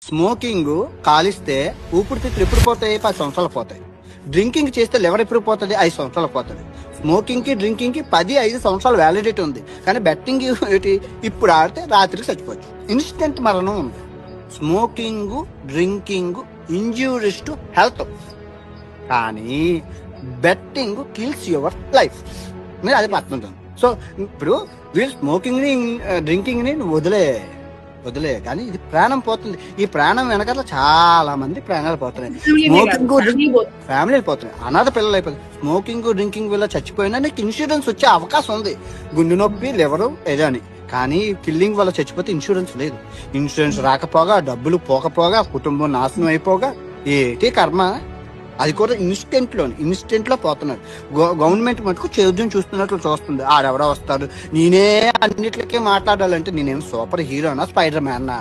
Smoking కాలిస్తే ఊపిరితిత్తులు ఎప్పుడు పోతాయి? 10 సంవత్సరాలు పోతాయి. డ్రింకింగ్ చేస్తే లివర్ ఎప్పుడు పోతుంది? 5 సంవత్సరాలు పోతుంది. స్మోకింగ్ కి డ్రింకింగ్ కి 10-5 సంవత్సరాలు వ్యాలిడిటీ ఉంది. కానీ బెట్టింగ్ ఇప్పుడు ఆడితే రాత్రికి చచ్చిపోవచ్చు. ఇన్స్టెంట్ మరణం ఉంది. Smoking drinking injuries to health, కానీ బెట్టింగ్ కిల్స్ యువర్ లైఫ్. మీరు అది పడుతుంటాను. సో ఇప్పుడు వీళ్ళు స్మోకింగ్ ని డ్రింకింగ్ ని వదిలే కానీ ఇది ప్రాణం పోతుంది. ఈ ప్రాణం వెనకాల చాలా మంది ప్రాణాలు పోతున్నాయి. స్మోకింగ్ ఫ్యామిలీలు పోతున్నాయి, అనాథ పిల్లలు అయిపోతుంది. స్మోకింగ్ డ్రింకింగ్ వల్ల చచ్చిపోయినా నీకు ఇన్సూరెన్స్ వచ్చే అవకాశం ఉంది. గుండె నొప్పి లివరు ఏదని. కానీ కిల్లింగ్ వల్ల చచ్చిపోతే ఇన్సూరెన్స్ లేదు. ఇన్సూరెన్స్ రాకపోగా, డబ్బులు పోకపోగా, కుటుంబం నాశనం అయిపోగా, ఏటి కర్మ. అది కూడా ఇన్స్టెంట్ లో పోతున్నారు. గవర్నమెంట్ మటుకు చేద్దాం చూస్తున్నట్లు చూస్తుంది. ఆడెవడో వస్తాడు, నేనే అన్నిటికీ మాట్లాడాలంటే నేనేం సూపర్ హీరోనా, స్పైడర్ మ్యాన్నా?